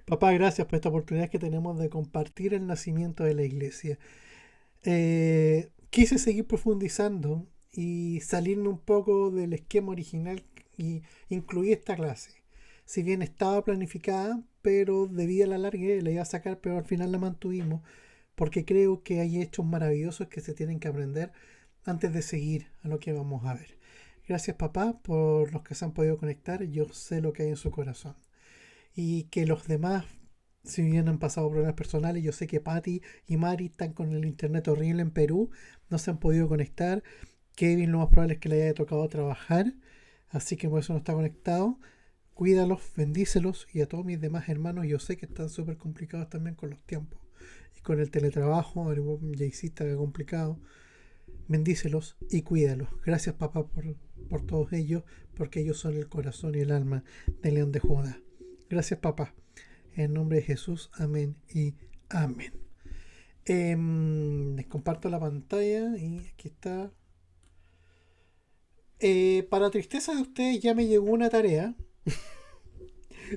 Papá, gracias por esta oportunidad que tenemos de compartir el nacimiento de la iglesia. Quise seguir profundizando y salirme un poco del esquema original y incluí esta clase. Si bien estaba planificada, pero debido a la largué, la iba a sacar, pero al final la mantuvimos porque creo que hay hechos maravillosos que se tienen que aprender antes de seguir a lo que vamos a ver. Gracias papá por los que se han podido conectar, yo sé lo que hay en su corazón. Y que los demás, si bien han pasado problemas personales, yo sé que Patty y Mari están con el internet horrible en Perú, no se han podido conectar. Kevin lo más probable es que le haya tocado trabajar, así que por eso no está conectado. Cuídalos, bendícelos y a todos mis demás hermanos, yo sé que están súper complicados también con los tiempos. Y con el teletrabajo, el JC está complicado. Bendícelos y cuídalos. Gracias papá por todos ellos, porque ellos son el corazón y el alma de León de Judá. Gracias papá. En nombre de Jesús, amén y amén. Les comparto la pantalla y aquí está. Para tristeza de ustedes ya me llegó una tarea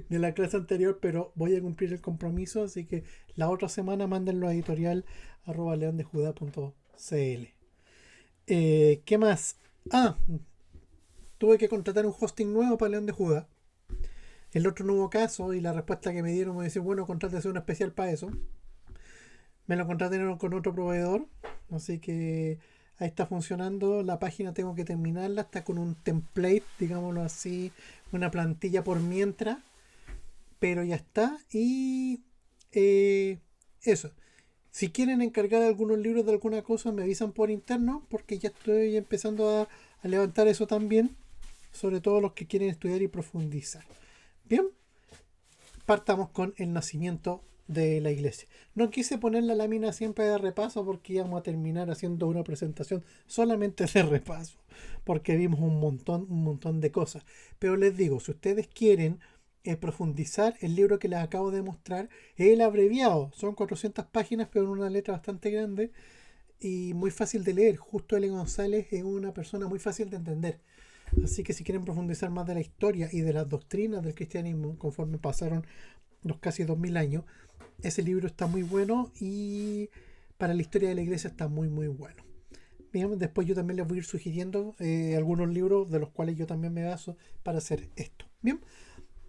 de la clase anterior, pero voy a cumplir el compromiso, así que la otra semana mándenlo a editorial @leondejudá.cl. ¿Qué más? Ah, tuve que contratar un hosting nuevo para León de Judá. El otro no hubo caso y la respuesta que me dieron me dice, bueno, contrátese uno especial para eso. Me lo contrataron con otro proveedor, así que ahí está funcionando. La página tengo que terminarla, está con un template, digámoslo así, una plantilla por mientras, pero ya está. Y eso. Si quieren encargar algunos libros de alguna cosa, me avisan por interno, porque ya estoy empezando a levantar eso también, sobre todo los que quieren estudiar y profundizar. Bien, partamos con el nacimiento de la iglesia. No quise poner la lámina siempre de repaso porque íbamos a terminar haciendo una presentación solamente de repaso, porque vimos un montón de cosas. Pero les digo, si ustedes quieren profundizar, el libro que les acabo de mostrar es el abreviado. Son 400 páginas, pero en una letra bastante grande y muy fácil de leer. Justo L. González es una persona muy fácil de entender. Así que si quieren profundizar más de la historia y de las doctrinas del cristianismo conforme pasaron los casi 2000 años, ese libro está muy bueno y para la historia de la iglesia está muy muy bueno. Bien, después yo también les voy a ir sugiriendo algunos libros de los cuales yo también me baso para hacer esto. Bien,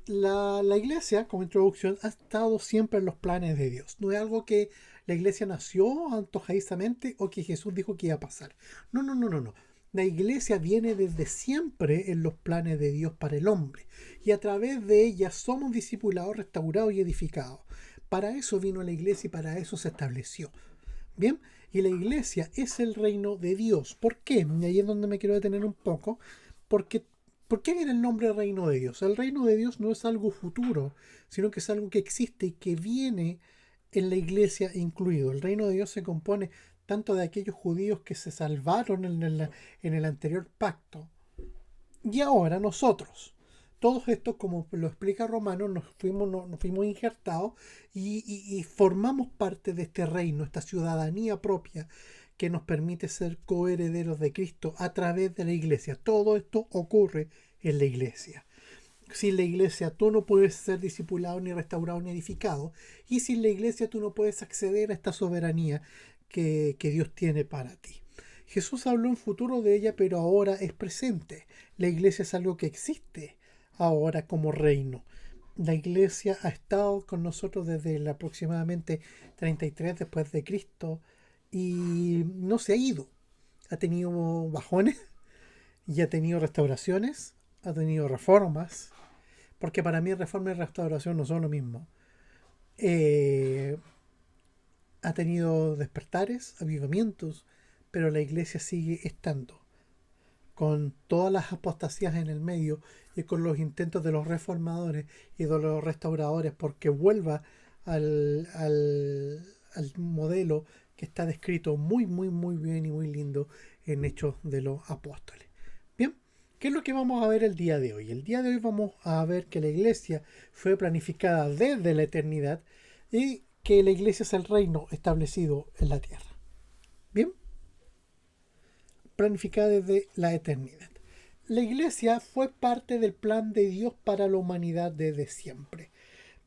la iglesia, como introducción, ha estado siempre en los planes de Dios. No es algo que la iglesia nació antojadizamente o que Jesús dijo que iba a pasar. No, no, no, no, no. La iglesia viene desde siempre en los planes de Dios para el hombre. Y a través de ella somos discipulados, restaurados y edificados. Para eso vino la iglesia y para eso se estableció. Bien, y la iglesia es el reino de Dios. ¿Por qué? Y ahí es donde me quiero detener un poco. Porque, ¿por qué viene el nombre reino de Dios? El reino de Dios no es algo futuro, sino que es algo que existe y que viene en la iglesia incluido. El reino de Dios se compone tanto de aquellos judíos que se salvaron en el anterior pacto, y ahora nosotros. Todos estos, como lo explica Romano, nos fuimos injertados y formamos parte de este reino, esta ciudadanía propia que nos permite ser coherederos de Cristo a través de la iglesia. Todo esto ocurre en la iglesia. Sin la iglesia tú no puedes ser discipulado, ni restaurado, ni edificado. Y sin la iglesia tú no puedes acceder a esta soberanía que Dios tiene para ti. Jesús habló en futuro de ella, pero ahora es presente. La iglesia es algo que existe ahora como reino. La iglesia ha estado con nosotros desde el aproximadamente 33 después de Cristo y no se ha ido. Ha tenido bajones y ha tenido restauraciones, ha tenido reformas, porque para mí reforma y restauración no son lo mismo. Eh, ha tenido despertares, avivamientos, pero la iglesia sigue estando, con todas las apostasías en el medio y con los intentos de los reformadores y de los restauradores porque vuelva al modelo que está descrito muy, muy, muy bien y muy lindo en Hechos de los Apóstoles. Bien, ¿qué es lo que vamos a ver el día de hoy? El día de hoy vamos a ver que la iglesia fue planificada desde la eternidad y que la iglesia es el reino establecido en la tierra. Bien, planificada desde la eternidad. La iglesia fue parte del plan de Dios para la humanidad desde siempre.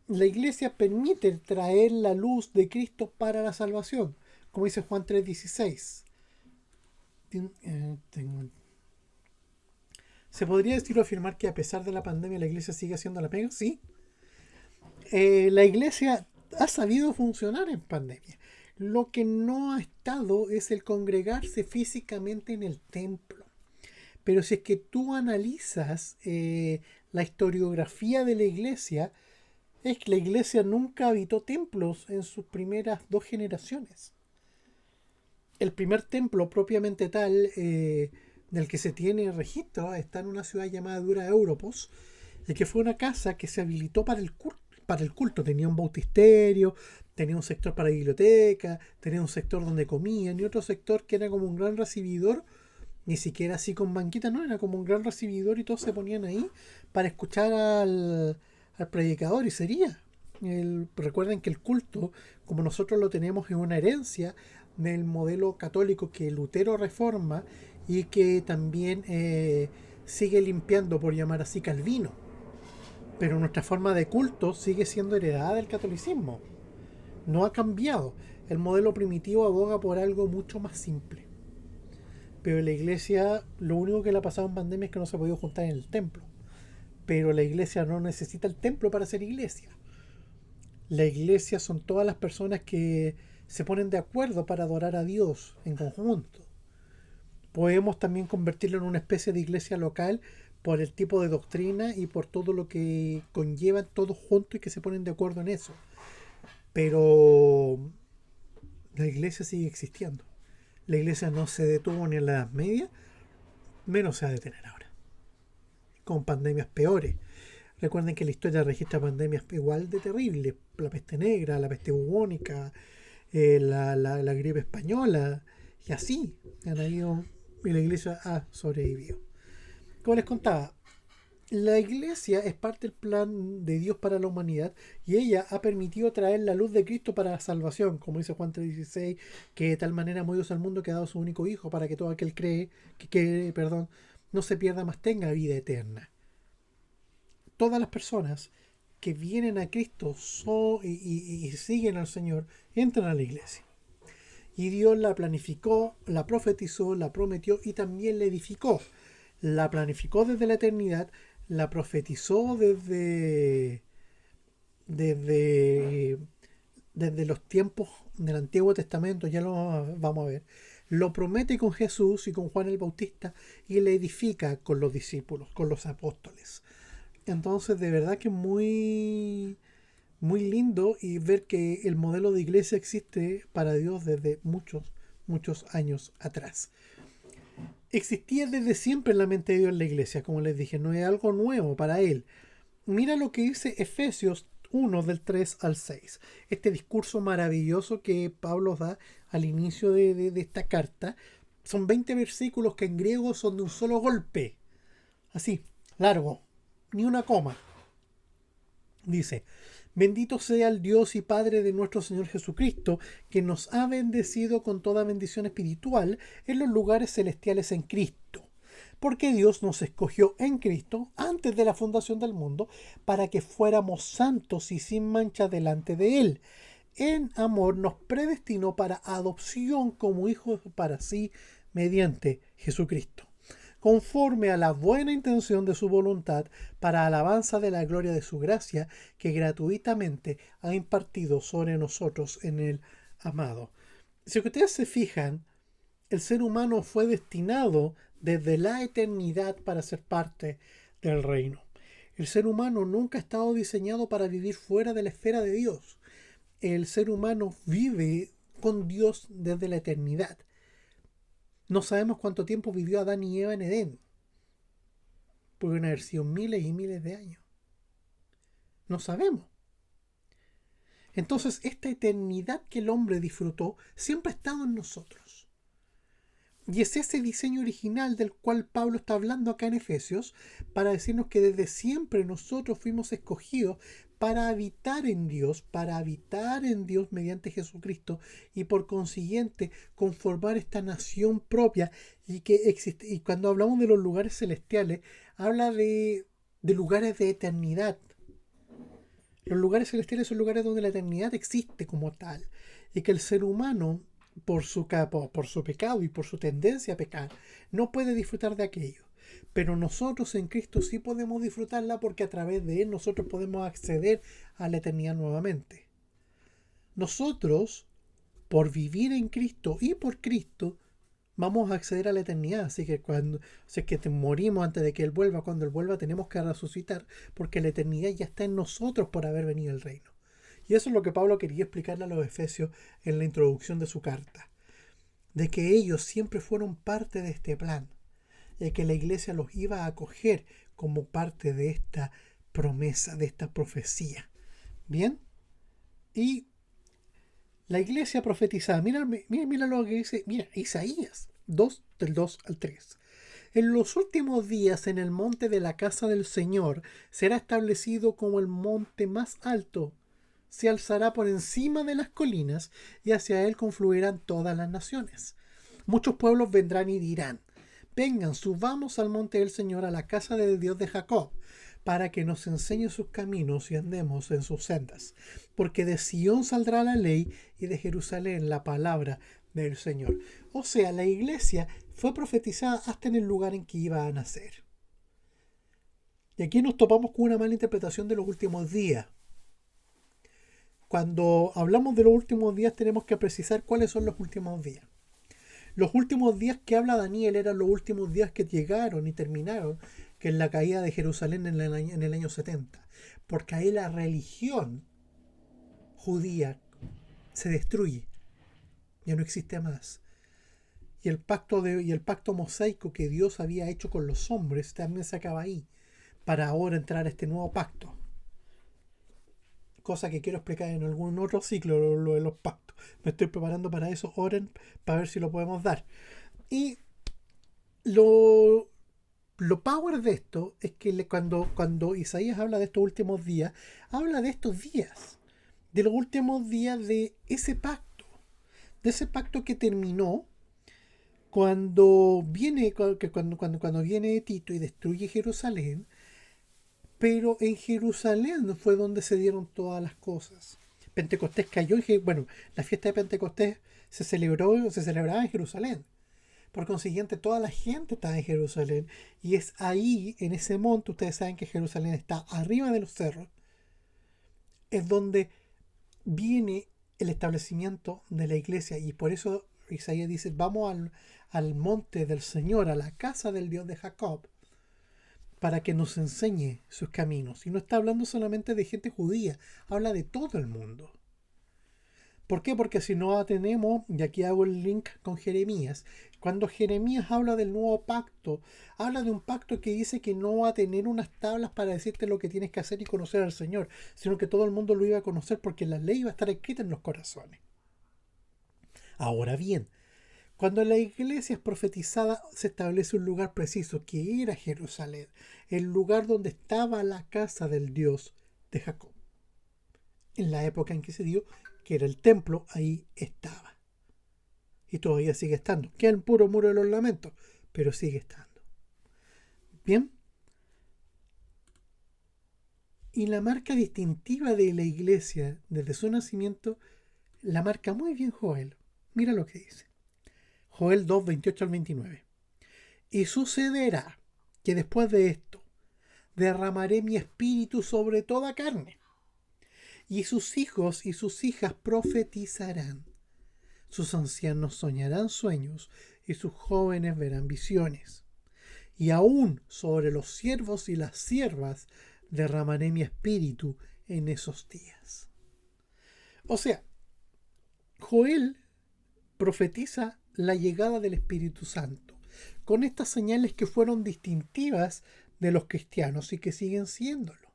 la iglesia permite traer la luz de Cristo para la salvación, como dice Juan 3:16. ¿Se podría decir o afirmar que a pesar de la pandemia la iglesia sigue haciendo la pega? Sí. La iglesia ha sabido funcionar en pandemia. Lo que no ha estado es el congregarse físicamente en el templo. Pero si es que tú analizas la historiografía de la iglesia, es que la iglesia nunca habitó templos en sus primeras 2 generaciones. El primer templo propiamente tal del que se tiene registro está en una ciudad llamada Dura Europos, y que fue una casa que se habilitó para el culto. Tenía un bautisterio, tenía un sector para biblioteca, tenía un sector donde comían y otro sector que era como un gran recibidor, ni siquiera así con banquita, no, era como un gran recibidor y todos se ponían ahí para escuchar al predicador y sería. Recuerden que el culto, como nosotros lo tenemos, es una herencia del modelo católico que Lutero reforma y que también sigue limpiando, por llamar así, Calvino. Pero nuestra forma de culto sigue siendo heredada del catolicismo. No ha cambiado. El modelo primitivo aboga por algo mucho más simple. Pero la iglesia, lo único que le ha pasado en pandemia es que no se ha podido juntar en el templo. Pero la iglesia no necesita el templo para ser iglesia. La iglesia son todas las personas que se ponen de acuerdo para adorar a Dios en conjunto. Podemos también convertirlo en una especie de iglesia local por el tipo de doctrina y por todo lo que conllevan todos juntos y que se ponen de acuerdo en eso. Pero la iglesia sigue existiendo. La iglesia no se detuvo ni en la Edad Media, menos se va a detener ahora, con pandemias peores. Recuerden que la historia registra pandemias igual de terribles: la peste negra, la peste bubónica, la gripe española, y así han ido, y la iglesia ha sobrevivido. Como les contaba, la iglesia es parte del plan de Dios para la humanidad y ella ha permitido traer la luz de Cristo para la salvación, como dice Juan 3:16, que de tal manera amó Dios al mundo que ha dado su único hijo para que todo aquel que no se pierda, mas tenga vida eterna. Todas las personas que vienen a Cristo y siguen al Señor entran a la iglesia. Y Dios la planificó, la profetizó, la prometió y también la edificó. La planificó desde la eternidad, la profetizó desde, desde los tiempos del Antiguo Testamento, ya lo vamos a ver. Lo promete con Jesús y con Juan el Bautista y la edifica con los discípulos, con los apóstoles. Entonces, de verdad que es muy, muy lindo y ver que el modelo de iglesia existe para Dios desde muchos, muchos años atrás. Existía desde siempre en la mente de Dios la iglesia, como les dije, no es algo nuevo para él. Mira lo que dice Efesios 1 del 3 al 6. Este discurso maravilloso que Pablo da al inicio de esta carta. Son 20 versículos que en griego son de un solo golpe. Así, largo, ni una coma. Dice: bendito sea el Dios y Padre de nuestro Señor Jesucristo, que nos ha bendecido con toda bendición espiritual en los lugares celestiales en Cristo. Porque Dios nos escogió en Cristo antes de la fundación del mundo para que fuéramos santos y sin mancha delante de Él. En amor nos predestinó para adopción como hijos para sí mediante Jesucristo, conforme a la buena intención de su voluntad, para alabanza de la gloria de su gracia, que gratuitamente ha impartido sobre nosotros en el amado. Si ustedes se fijan, el ser humano fue destinado desde la eternidad para ser parte del reino. El ser humano nunca ha estado diseñado para vivir fuera de la esfera de Dios. El ser humano vive con Dios desde la eternidad. No sabemos cuánto tiempo vivió Adán y Eva en Edén. Pueden haber sido miles y miles de años. No sabemos. Entonces, esta eternidad que el hombre disfrutó siempre ha estado en nosotros. Y es ese diseño original del cual Pablo está hablando acá en Efesios, para decirnos que desde siempre nosotros fuimos escogidos para habitar en Dios mediante Jesucristo, y por consiguiente conformar esta nación propia y que existe. Y cuando hablamos de los lugares celestiales, habla de lugares de eternidad. Los lugares celestiales son lugares donde la eternidad existe como tal. Y que el ser humano, por su pecado y por su tendencia a pecar, no puede disfrutar de aquello. Pero nosotros en Cristo sí podemos disfrutarla porque a través de Él nosotros podemos acceder a la eternidad nuevamente. Nosotros, por vivir en Cristo y por Cristo, vamos a acceder a la eternidad. Así que si es que morimos antes de que Él vuelva, cuando Él vuelva tenemos que resucitar porque la eternidad ya está en nosotros por haber venido el reino. Y eso es lo que Pablo quería explicarle a los efesios en la introducción de su carta. De que ellos siempre fueron parte de este plan. Y que la iglesia los iba a acoger como parte de esta promesa, de esta profecía. ¿Bien? Y la iglesia profetizada, mira lo que dice, mira, Isaías 2, del 2 al 3. En los últimos días en el monte de la casa del Señor será establecido como el monte más alto. Se alzará por encima de las colinas y hacia él confluirán todas las naciones. Muchos pueblos vendrán y dirán, vengan, subamos al monte del Señor, a la casa del Dios de Jacob, para que nos enseñe sus caminos y andemos en sus sendas. Porque de Sión saldrá la ley y de Jerusalén la palabra del Señor. O sea, la iglesia fue profetizada hasta en el lugar en que iba a nacer. Y aquí nos topamos con una mala interpretación de los últimos días. Cuando hablamos de los últimos días tenemos que precisar cuáles son los últimos días. Los últimos días que habla Daniel eran los últimos días que llegaron y terminaron, que es la caída de Jerusalén en el año 70. Porque ahí la religión judía se destruye, ya no existe más. Y el pacto mosaico que Dios había hecho con los hombres también se acaba ahí, para ahora entrar a este nuevo pacto. Cosa que quiero explicar en algún otro ciclo, lo de los pactos. Me estoy preparando para eso, oren, para ver si lo podemos dar. Y lo power de esto es que cuando Isaías habla de estos últimos días, habla de estos días, de los últimos días de ese pacto que terminó cuando viene Tito y destruye Jerusalén. Pero en Jerusalén fue donde se dieron todas las cosas. Pentecostés cayó la fiesta de Pentecostés se celebraba en Jerusalén. Por consiguiente, toda la gente estaba en Jerusalén. Y es ahí, en ese monte, ustedes saben que Jerusalén está arriba de los cerros, es donde viene el establecimiento de la iglesia. Y por eso Isaías dice, vamos al monte del Señor, a la casa del Dios de Jacob, para que nos enseñe sus caminos. Y no está hablando solamente de gente judía, habla de todo el mundo. ¿Por qué? Porque si no tenemos, y aquí hago el link con Jeremías, cuando Jeremías habla del nuevo pacto, habla de un pacto que dice que no va a tener unas tablas para decirte lo que tienes que hacer y conocer al Señor, sino que todo el mundo lo iba a conocer porque la ley iba a estar escrita en los corazones. Ahora bien, cuando la iglesia es profetizada, se establece un lugar preciso, que era Jerusalén, el lugar donde estaba la casa del Dios de Jacob. En la época en que se dio, que era el templo, ahí estaba. Y todavía sigue estando. Queda el puro muro de los lamentos, pero sigue estando. Bien. Y la marca distintiva de la iglesia desde su nacimiento, la marca muy bien Joel. Mira lo que dice. Joel 2, 28 al 29. Y sucederá que después de esto derramaré mi espíritu sobre toda carne, y sus hijos y sus hijas profetizarán, sus ancianos soñarán sueños, y sus jóvenes verán visiones. Y aún sobre los siervos y las siervas derramaré mi espíritu en esos días. O sea, Joel profetiza la llegada del Espíritu Santo, con estas señales que fueron distintivas de los cristianos y que siguen siéndolo.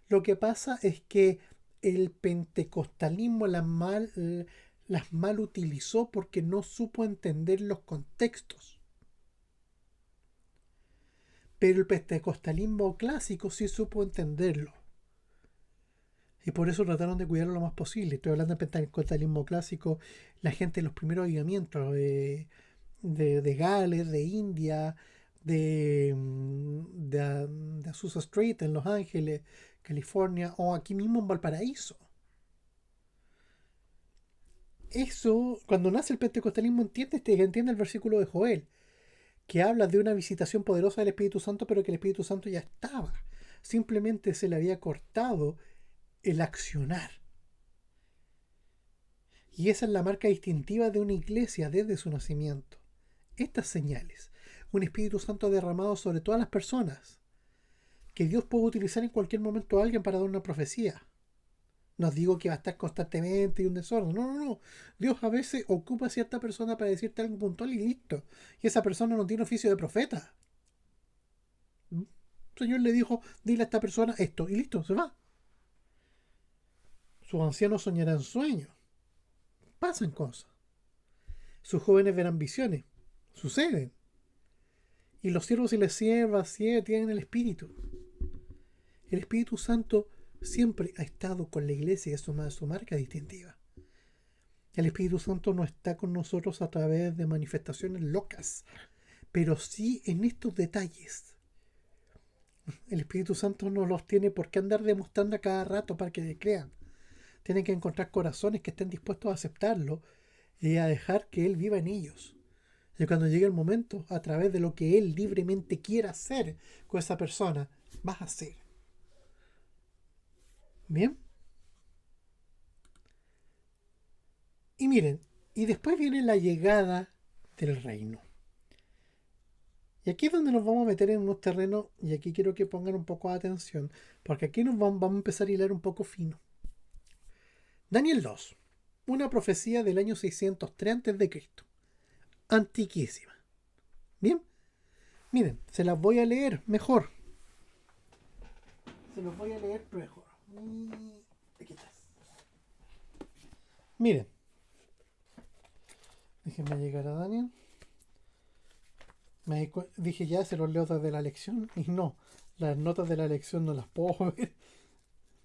Lo que pasa es que el pentecostalismo las mal utilizó porque no supo entender los contextos. Pero el pentecostalismo clásico sí supo entenderlo. Y por eso trataron de cuidarlo lo más posible. Estoy hablando del pentecostalismo clásico, la gente de los primeros avivamientos de Gales, de India, de Azusa Street en Los Ángeles, California o aquí mismo en Valparaíso. Eso, cuando nace el pentecostalismo, entiende el versículo de Joel, que habla de una visitación poderosa del Espíritu Santo, pero que el Espíritu Santo ya estaba. Simplemente se le había cortado el accionar. Y esa es la marca distintiva de una iglesia desde su nacimiento. Estas señales, un Espíritu Santo derramado sobre todas las personas, que Dios puede utilizar en cualquier momento a alguien para dar una profecía. No digo que va a estar constantemente y un desorden. No, no, no. Dios a veces ocupa a cierta persona para decirte algo puntual y listo. Y esa persona no tiene oficio de profeta. El Señor le dijo, dile a esta persona esto y listo, se va. Sus ancianos soñarán sueños. Pasan cosas. Sus jóvenes verán visiones. Suceden. Y los siervos y las siervas tienen el Espíritu. El Espíritu Santo siempre ha estado con la iglesia y es su marca distintiva. El Espíritu Santo no está con nosotros a través de manifestaciones locas, pero sí en estos detalles. El Espíritu Santo no los tiene por qué andar demostrando a cada rato para que le crean. Tienen que encontrar corazones que estén dispuestos a aceptarlo y a dejar que Él viva en ellos. Y cuando llegue el momento, a través de lo que Él libremente quiera hacer con esa persona, vas a hacer. ¿Bien? Y miren, y después viene la llegada del reino. Y aquí es donde nos vamos a meter en unos terrenos, y aquí quiero que pongan un poco de atención, porque aquí vamos a empezar a hilar un poco fino. Daniel 2, una profecía del año 603 a.C., antiquísima. Bien, miren, se las voy a leer mejor. Se los voy a leer mejor. Aquí estás. Miren, déjenme llegar a Daniel. Dije ya, se los leo desde la lección. Y no, las notas de la lección no las puedo ver.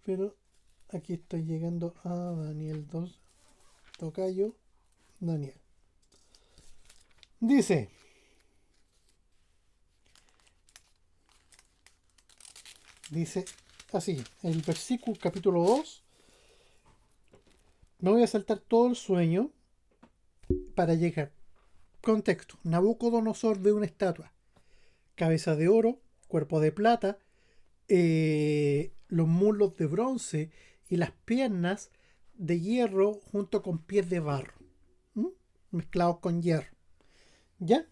Pero aquí estoy llegando a Daniel 2. Tocayo, Daniel. Dice: así, el versículo capítulo 2. Me voy a saltar todo el sueño para llegar. Contexto: Nabucodonosor ve una estatua, cabeza de oro, cuerpo de plata, los muslos de bronce y las piernas de hierro junto con pies de barro, mezclados con hierro. ¿Ya?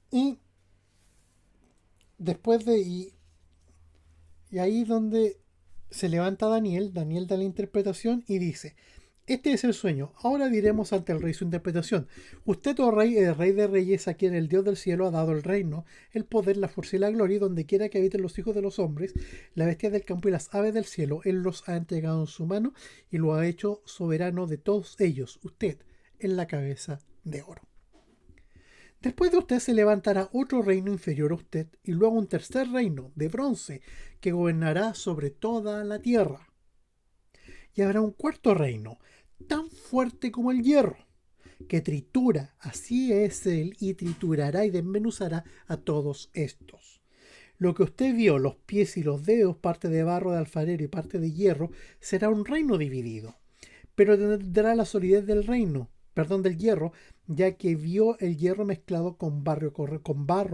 Y después de... Y ahí donde se levanta Daniel da la interpretación y dice: este es el sueño, ahora diremos ante el rey su interpretación. Usted, oh rey, el rey de reyes, a quien el Dios del cielo ha dado el reino, el poder, la fuerza y la gloria, y donde quiera que habiten los hijos de los hombres, la bestia del campo y las aves del cielo, él los ha entregado en su mano y lo ha hecho soberano de todos ellos, usted, en la cabeza de oro. Después de usted se levantará otro reino inferior a usted, y luego un tercer reino de bronce que gobernará sobre toda la tierra. Y habrá un cuarto reino, tan fuerte como el hierro, que tritura, así es él, y triturará y desmenuzará a todos estos. Lo que usted vio, los pies y los dedos, parte de barro de alfarero y parte de hierro, será un reino dividido, pero tendrá la solidez del hierro, ya que vio el hierro mezclado con barro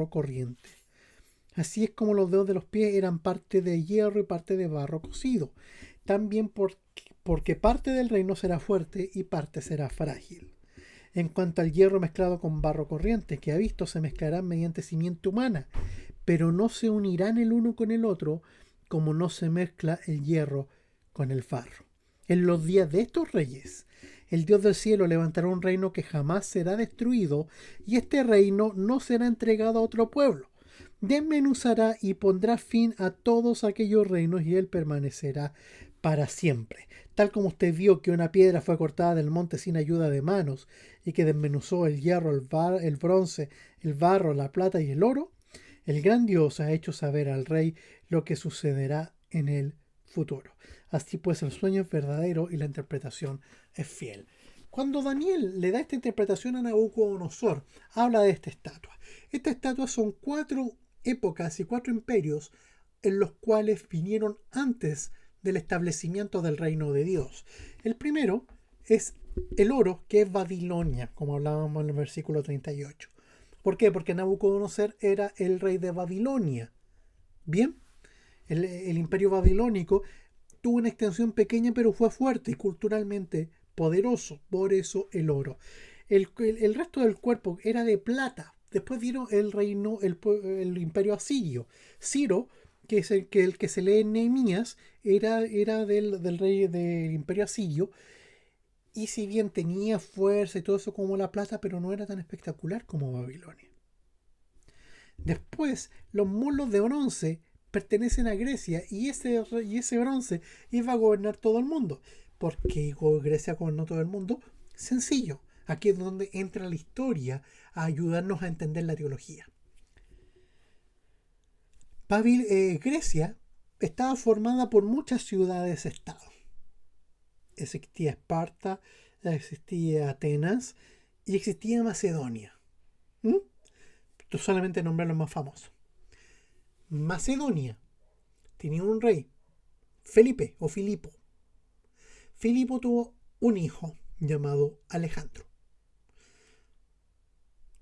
corriente. Así es como los dedos de los pies eran parte de hierro y parte de barro cocido. También porque parte del reino será fuerte y parte será frágil. En cuanto al hierro mezclado con barro corriente, que ha visto, se mezclarán mediante simiente humana, pero no se unirán el uno con el otro, como no se mezcla el hierro con el barro. En los días de estos reyes, el Dios del cielo levantará un reino que jamás será destruido, y este reino no será entregado a otro pueblo. Desmenuzará y pondrá fin a todos aquellos reinos, y él permanecerá para siempre. Tal como usted vio que una piedra fue cortada del monte sin ayuda de manos, y que desmenuzó el hierro, el bronce, el barro, la plata y el oro, el gran Dios ha hecho saber al rey lo que sucederá en el futuro. Así pues, el sueño es verdadero y la interpretación es fiel. Cuando Daniel le da esta interpretación a Nabucodonosor, habla de esta estatua. Estas estatuas son 4 épocas y 4 imperios en los cuales vinieron antes del establecimiento del reino de Dios. El primero es el oro, que es Babilonia, como hablábamos en el versículo 38. ¿Por qué? Porque Nabucodonosor era el rey de Babilonia. Bien, el imperio babilónico tuvo una extensión pequeña, pero fue fuerte y culturalmente poderoso. Por eso el oro. El resto del cuerpo era de plata. Después vieron el reino, el imperio asirio. Ciro, que es el que se lee en Nehemías, era del rey del imperio asirio. Y si bien tenía fuerza y todo eso como la plata, pero no era tan espectacular como Babilonia. Después, los mulos de bronce pertenecen a Grecia y ese bronce iba a gobernar todo el mundo. ¿Por qué Grecia gobernó todo el mundo? Sencillo. Aquí es donde entra la historia a ayudarnos a entender la teología. Grecia estaba formada por muchas ciudades-estado. Existía Esparta, existía Atenas y existía Macedonia. Tú solamente nombrar los más famosos. Macedonia tenía un rey, Felipe o Filipo. Filipo tuvo un hijo llamado Alejandro.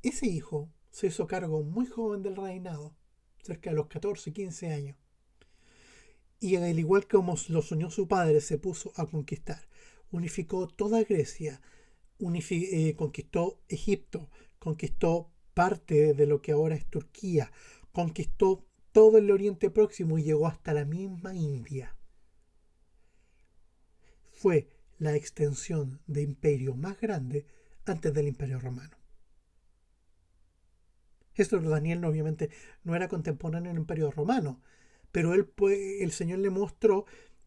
Ese hijo se hizo cargo muy joven del reinado, cerca de los 14, 15 años. Y al igual que como lo soñó su padre, se puso a conquistar. Unificó toda Grecia, conquistó Egipto, conquistó parte de lo que ahora es Turquía, conquistó todo el Oriente Próximo y llegó hasta la misma India. Fue la extensión de imperio más grande antes del Imperio Romano. Esto Daniel obviamente no era contemporáneo del Imperio Romano, pero el Señor le mostró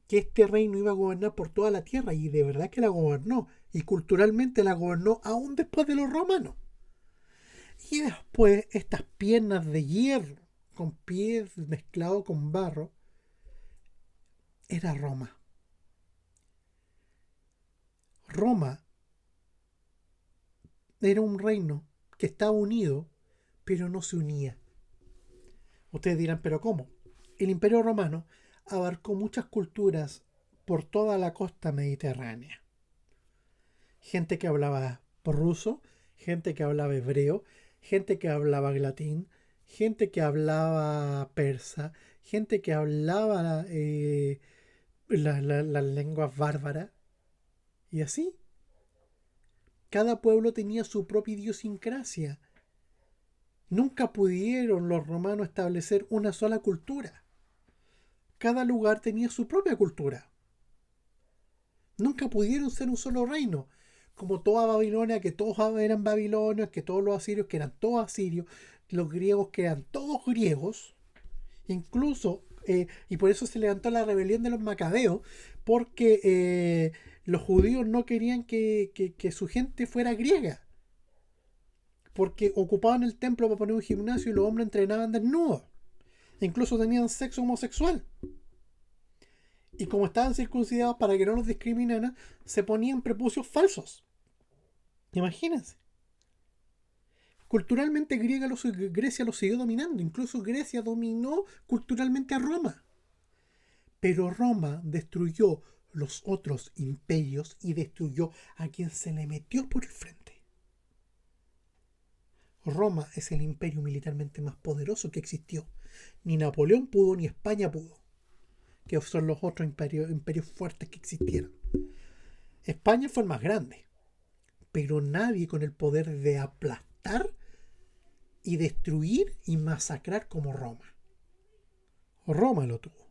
que este reino iba a gobernar por toda la tierra, y de verdad que la gobernó, y culturalmente la gobernó aún después de los romanos. Y después estas piernas de hierro con pies mezclados con barro era Roma. Roma era un reino que estaba unido, pero no se unía. Ustedes dirán, ¿pero cómo? El Imperio Romano abarcó muchas culturas por toda la costa mediterránea. Gente que hablaba ruso, gente que hablaba hebreo, gente que hablaba latín, gente que hablaba persa, gente que hablaba las lenguas bárbaras. Y así. Cada pueblo tenía su propia idiosincrasia. Nunca pudieron los romanos establecer una sola cultura. Cada lugar tenía su propia cultura. Nunca pudieron ser un solo reino. Como toda Babilonia, que todos eran babilonios, que todos los asirios, que eran todos asirios, los griegos, que eran todos griegos. Incluso, y por eso se levantó la rebelión de los macabeos, porque los judíos no querían que su gente fuera griega. Porque ocupaban el templo para poner un gimnasio y los hombres entrenaban desnudos. Incluso tenían sexo homosexual. Y como estaban circuncidados para que no los discriminaran, se ponían prepucios falsos. Imagínense. Culturalmente Grecia los siguió dominando. Incluso Grecia dominó culturalmente a Roma. Pero Roma destruyó los otros imperios y destruyó a quien se le metió por el frente. Roma es el imperio militarmente más poderoso que existió. Ni Napoleón pudo, ni España pudo, que son los otros imperios fuertes que existieron. España fue el más grande, pero nadie con el poder de aplastar y destruir y masacrar como Roma. Roma lo tuvo.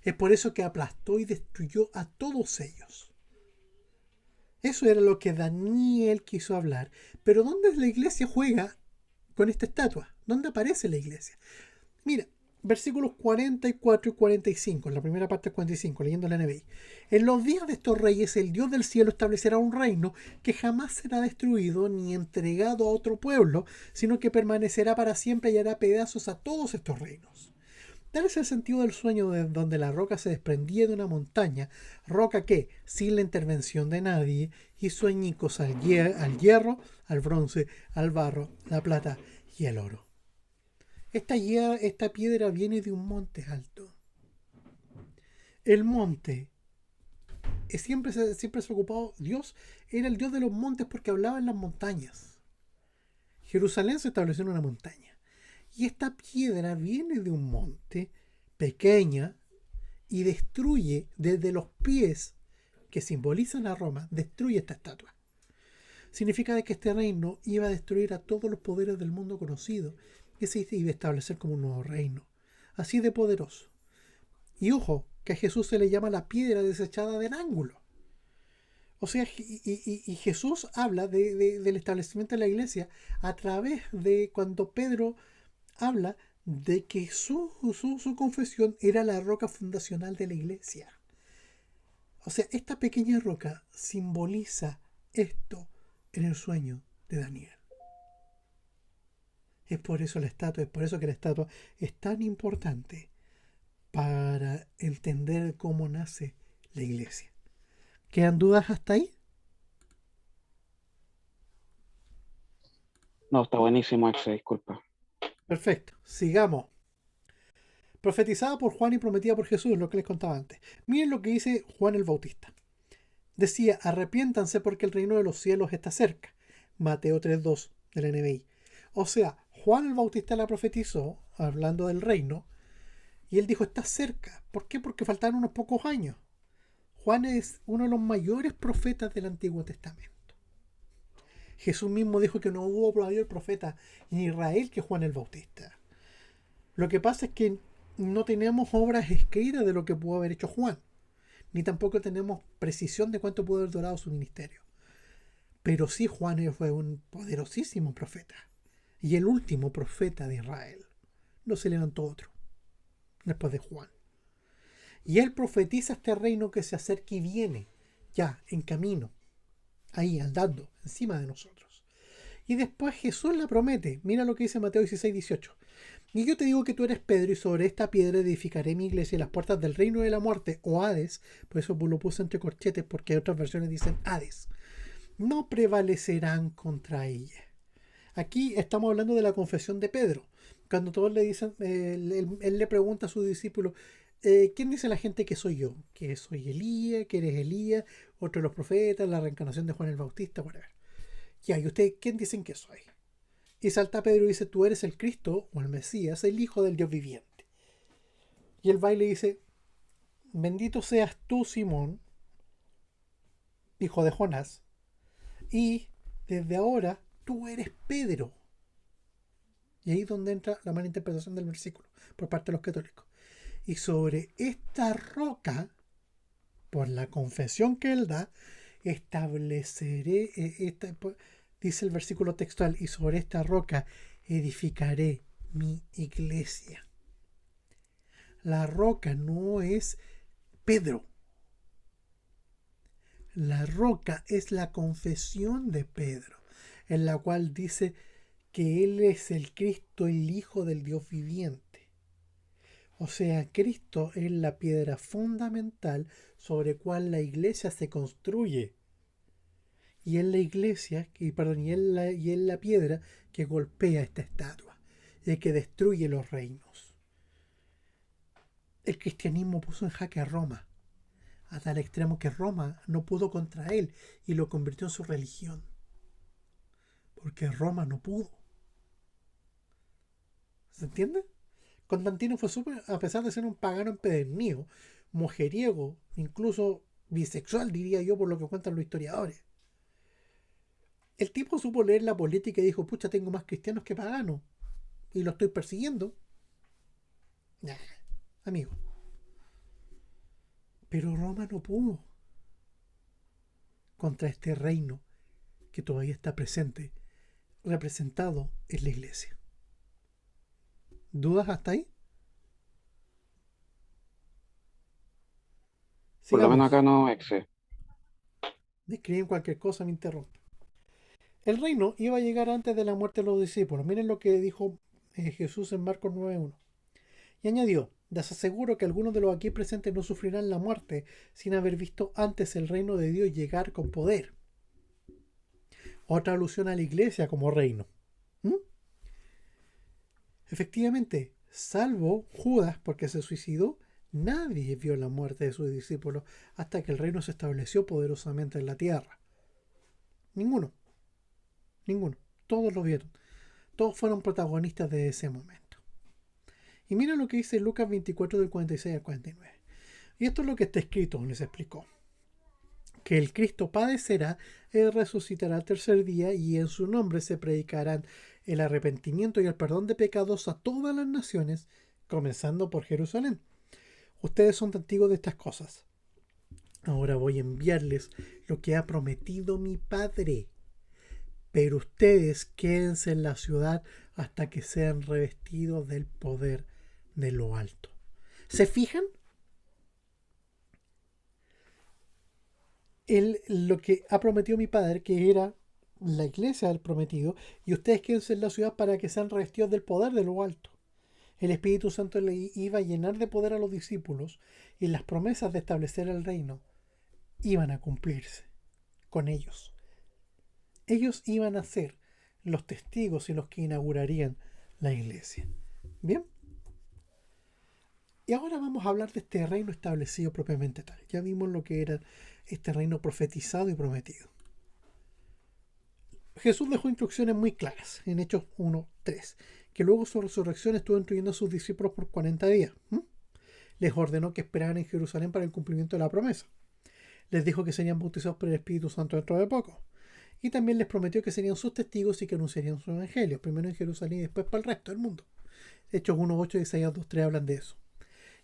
Es por eso que aplastó y destruyó a todos ellos. Eso era lo que Daniel quiso hablar. Pero ¿dónde la iglesia juega con esta estatua? ¿Dónde aparece la iglesia? Mira, versículos 44 y 45, en la primera parte del 45, leyendo la NBI. En los días de estos reyes, el Dios del cielo establecerá un reino que jamás será destruido ni entregado a otro pueblo, sino que permanecerá para siempre y hará pedazos a todos estos reinos. Tal es el sentido del sueño de donde la roca se desprendía de una montaña, roca que, sin la intervención de nadie, hizo añicos al hierro, al bronce, al barro, la plata y el oro. Esta piedra viene de un monte alto. El monte siempre se ha ocupado. Dios era el Dios de los montes porque hablaba en las montañas. Jerusalén se estableció en una montaña. Y esta piedra viene de un monte pequeña y destruye desde los pies que simbolizan a Roma, destruye esta estatua. Significa de que este reino iba a destruir a todos los poderes del mundo conocido y se iba a establecer como un nuevo reino. Así de poderoso. Y ojo, que a Jesús se le llama la piedra desechada del ángulo. O sea, y Jesús habla del establecimiento de la iglesia a través de cuando Pedro habla de que su confesión era la roca fundacional de la iglesia. O sea, esta pequeña roca simboliza esto en el sueño de Daniel. Es por eso que la estatua es tan importante para entender cómo nace la iglesia. ¿Quedan dudas hasta ahí? No, está buenísimo, Exe, disculpa. Perfecto, sigamos. Profetizada por Juan y prometida por Jesús, lo que les contaba antes. Miren lo que dice Juan el Bautista. Decía, arrepiéntanse porque el reino de los cielos está cerca. Mateo 3.2 del NBI. O sea, Juan el Bautista la profetizó, hablando del reino, y él dijo, está cerca. ¿Por qué? Porque faltaron unos pocos años. Juan es uno de los mayores profetas del Antiguo Testamento. Jesús mismo dijo que no hubo mayor profeta en Israel que Juan el Bautista. Lo que pasa es que no tenemos obras escritas de lo que pudo haber hecho Juan, ni tampoco tenemos precisión de cuánto pudo haber durado su ministerio. Pero sí, Juan fue un poderosísimo profeta y el último profeta de Israel. No se levantó otro después de Juan. Y él profetiza este reino que se acerca y viene, ya en camino, ahí andando encima de nosotros. Y después Jesús la promete. Mira lo que dice Mateo 16:18. Y yo te digo que tú eres Pedro, y sobre esta piedra edificaré mi iglesia, y las puertas del reino de la muerte, o Hades, por eso lo puse entre corchetes, porque otras versiones dicen Hades, no prevalecerán contra ella. Aquí estamos hablando de la confesión de Pedro. Cuando todos le dicen, él le pregunta a sus discípulos, ¿quién dice la gente que soy yo? Que soy Elías, que eres Elías, otro de los profetas, la reencarnación de Juan el Bautista, whatever. Ya, ¿y ustedes quién dicen que soy? Y salta Pedro y dice, tú eres el Cristo o el Mesías, el Hijo del Dios viviente. Y el va y le dice, bendito seas tú, Simón, hijo de Jonás, y desde ahora tú eres Pedro. Y ahí es donde entra la mala interpretación del versículo por parte de los católicos. Y sobre esta roca, por la confesión que él da, estableceré, dice el versículo textual, y sobre esta roca edificaré mi iglesia. La roca no es Pedro. La roca es la confesión de Pedro, en la cual dice que Él es el Cristo, el Hijo del Dios viviente. O sea, Cristo es la piedra fundamental sobre cual la iglesia se construye. Y es la iglesia, y es la piedra que golpea esta estatua y que destruye los reinos. El cristianismo puso en jaque a Roma, a tal extremo que Roma no pudo contra él y lo convirtió en su religión. Porque Roma no pudo. ¿Se entiende? Constantino fue súper, a pesar de ser un pagano empedernido, mujeriego, incluso bisexual, diría yo, por lo que cuentan los historiadores. El tipo supo leer la política y dijo, pucha, tengo más cristianos que paganos y lo estoy persiguiendo. Nah, amigo. Pero Roma no pudo contra este reino que todavía está presente, representado en la iglesia. ¿Dudas hasta ahí? Por lo menos acá Sigamos. no, Exe. Me escriben cualquier cosa, me interrumpe. El reino iba a llegar antes de la muerte de los discípulos. Miren lo que dijo Jesús en Marcos 9:1. Y añadió, les aseguro que algunos de los aquí presentes no sufrirán la muerte sin haber visto antes el reino de Dios llegar con poder. Otra alusión a la iglesia como reino. ¿Mm? Efectivamente, salvo Judas, porque se suicidó, nadie vio la muerte de sus discípulos hasta que el reino se estableció poderosamente en la tierra. Ninguno, ninguno. Todos lo vieron. Todos fueron protagonistas de ese momento. Y mira lo que dice Lucas 24 del 46 al 49. Y esto es lo que está escrito, les explicó. Que el Cristo padecerá y resucitará al tercer día, y en su nombre se predicarán el arrepentimiento y el perdón de pecados a todas las naciones, comenzando por Jerusalén. Ustedes son testigos de estas cosas. Ahora voy a enviarles lo que ha prometido mi Padre. Pero ustedes quédense en la ciudad hasta que sean revestidos del poder de lo alto. ¿Se fijan? Lo que ha prometido mi Padre, que era la iglesia del prometido, y ustedes quédense en la ciudad para que sean revestidos del poder de lo alto. El Espíritu Santo le iba a llenar de poder a los discípulos, y las promesas de establecer el reino iban a cumplirse con ellos. Ellos iban a ser los testigos y los que inaugurarían la iglesia. ¿Bien? Y ahora vamos a hablar de este reino establecido propiamente tal. Ya vimos lo que era este reino profetizado y prometido. Jesús dejó instrucciones muy claras en Hechos 1:3, que luego su resurrección estuvo instruyendo a sus discípulos por 40 días. Les ordenó que esperaran en Jerusalén para el cumplimiento de la promesa. Les dijo que serían bautizados por el Espíritu Santo dentro de poco. Y también les prometió que serían sus testigos y que anunciarían su evangelio, primero en Jerusalén y después para el resto del mundo. Hechos 1:8 y Isaías 2:3 hablan de eso.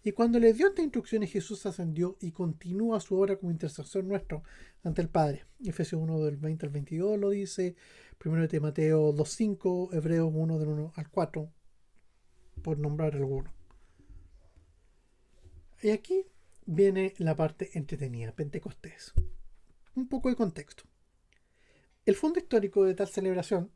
Y cuando les dio estas instrucciones, Jesús ascendió y continúa su obra como intercesor nuestro ante el Padre. Efesios 1 del 20 al 22 lo dice, 1 de Mateo 2:5, Hebreos 1 del 1 al 4, por nombrar alguno. Y aquí viene la parte entretenida, Pentecostés. Un poco de contexto. El fondo histórico de tal celebración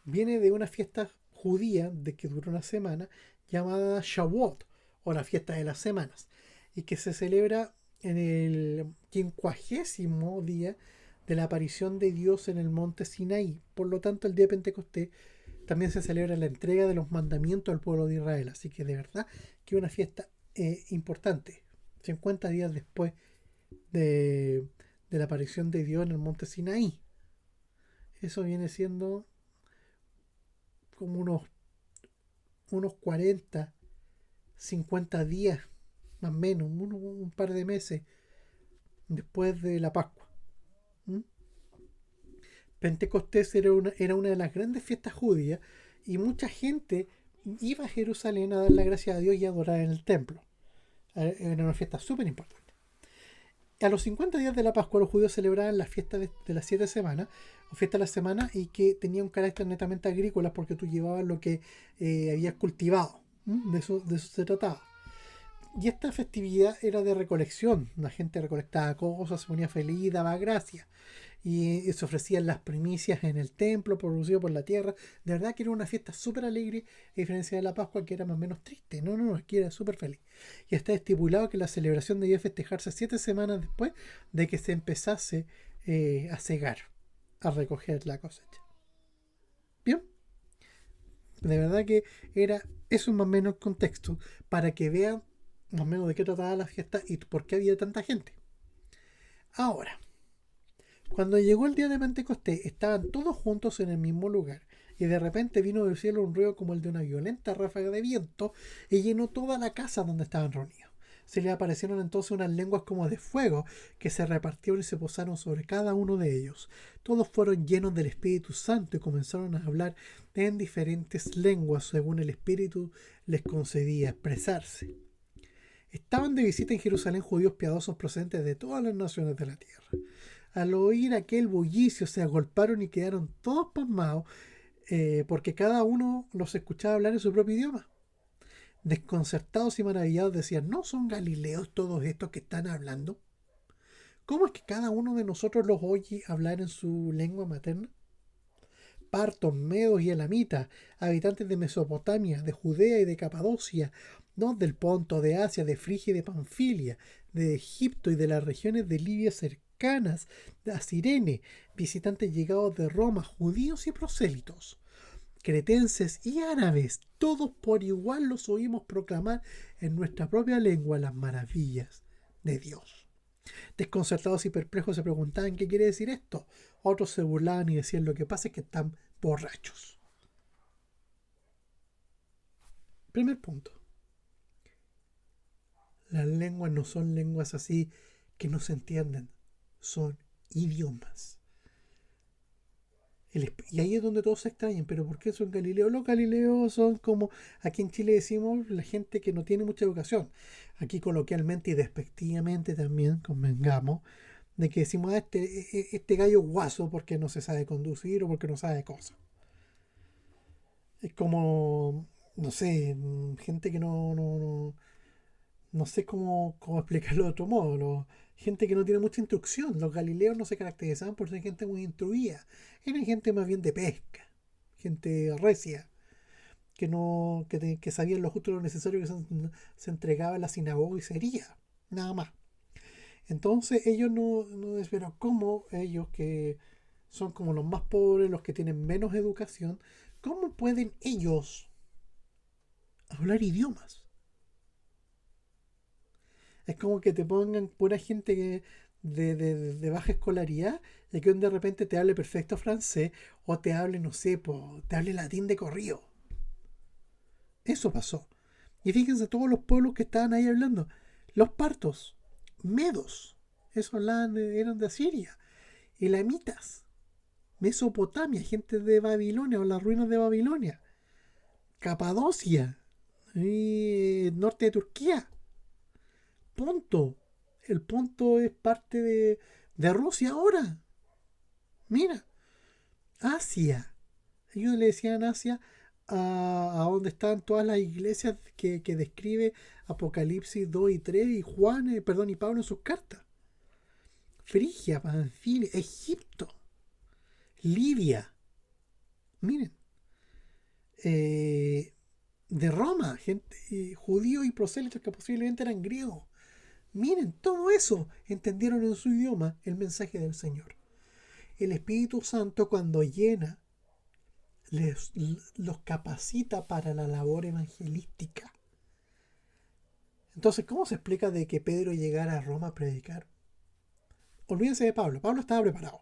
viene de una fiesta judía de que duró una semana llamada Shavuot, o la fiesta de las semanas, y que se celebra en el 50º día de la aparición de Dios en el monte Sinaí. Por lo tanto, el día de Pentecostés también se celebra la entrega de los mandamientos al pueblo de Israel. Así que de verdad que es una fiesta importante, 50 días después de la aparición de Dios en el monte Sinaí. Eso viene siendo como unos 40, 50 días, más o menos, un par de meses después de la Pascua. Pentecostés era una de las grandes fiestas judías y mucha gente iba a Jerusalén a dar la gracia a Dios y a adorar en el templo. Era una fiesta súper importante. A los 50 días de la Pascua los judíos celebraban la fiesta de las 7 semanas, o fiesta de la semana, y que tenía un carácter netamente agrícola porque tú llevabas lo que habías cultivado. De eso se trataba. Y esta festividad era de recolección. La gente recolectaba cosas, se ponía feliz, daba gracias. Y se ofrecían las primicias en el templo, producido por la tierra. De verdad que era una fiesta súper alegre, a diferencia de la Pascua, que era más o menos triste. No, aquí era súper feliz. Y está estipulado que la celebración debía festejarse 7 semanas después de que se empezase a cegar, a recoger la cosecha. ¿Bien? De verdad que era eso más o menos el contexto, para que vean más o menos de qué trataba la fiesta y por qué había tanta gente. Ahora, cuando llegó el día de Pentecostés, estaban todos juntos en el mismo lugar, y de repente vino del cielo un ruido como el de una violenta ráfaga de viento, y llenó toda la casa donde estaban reunidos. Se les aparecieron entonces unas lenguas como de fuego, que se repartieron y se posaron sobre cada uno de ellos. Todos fueron llenos del Espíritu Santo y comenzaron a hablar en diferentes lenguas, según el Espíritu les concedía expresarse. Estaban de visita en Jerusalén judíos piadosos procedentes de todas las naciones de la tierra. Al oír aquel bullicio se agolparon y quedaron todos pasmados, porque cada uno los escuchaba hablar en su propio idioma. Desconcertados y maravillados decían, ¿no son galileos todos estos que están hablando? ¿Cómo es que cada uno de nosotros los oye hablar en su lengua materna? Partos, medos y elamitas, habitantes de Mesopotamia, de Judea y de Capadocia, no del Ponto, de Asia, de Frigia y de Panfilia, de Egipto y de las regiones de Libia cercanas, de Cirene, visitantes llegados de Roma, judíos y prosélitos. cretenses y árabes, todos por igual los oímos proclamar en nuestra propia lengua las maravillas de Dios. Desconcertados y perplejos se preguntaban qué quiere decir esto. Otros se burlaban y decían lo que pasa es que están borrachos. Primer punto. Las lenguas no son lenguas así que no se entienden. Son idiomas. Y ahí es donde todos se extrañan. ¿Pero por qué son galileos? Los galileos son como aquí en Chile decimos la gente que no tiene mucha educación. Aquí coloquialmente y despectivamente también convengamos de que decimos este gallo guaso porque no se sabe conducir o porque no sabe cosas. Es como, no sé, gente que no sé cómo explicarlo de otro modo. Gente que no tiene mucha instrucción. Los galileos no se caracterizaban por ser gente muy instruida. Eran gente más bien de pesca. Gente recia. Que sabían lo justo y lo necesario, que se entregaba a la sinagoga y sería. Nada más. Entonces ellos no pero ¿cómo ellos que son como los más pobres, los que tienen menos educación, cómo pueden ellos hablar idiomas? Es como que te pongan pura gente de baja escolaridad y que de repente te hable perfecto francés o te hable, no sé, te hable latín de corrido. Eso pasó. Y fíjense todos los pueblos que estaban ahí hablando. Los partos, medos, esos eran de Asiria, elamitas, Mesopotamia, gente de Babilonia o las ruinas de Babilonia, Capadocia, y norte de Turquía, Ponto. El Ponto es parte de Rusia ahora. Mira, Asia. Ellos le decían Asia a donde están todas las iglesias que describe Apocalipsis 2 y 3 y Juan, y Pablo en sus cartas. Frigia, Panfilia, Egipto, Libia. Miren. De Roma, gente, judíos y prosélitos que posiblemente eran griegos. Miren, todo eso entendieron en su idioma el mensaje del Señor. El Espíritu Santo cuando llena los capacita para la labor evangelística. Entonces, ¿cómo se explica de que Pedro llegara a Roma a predicar? Olvídense de Pablo. Pablo estaba preparado.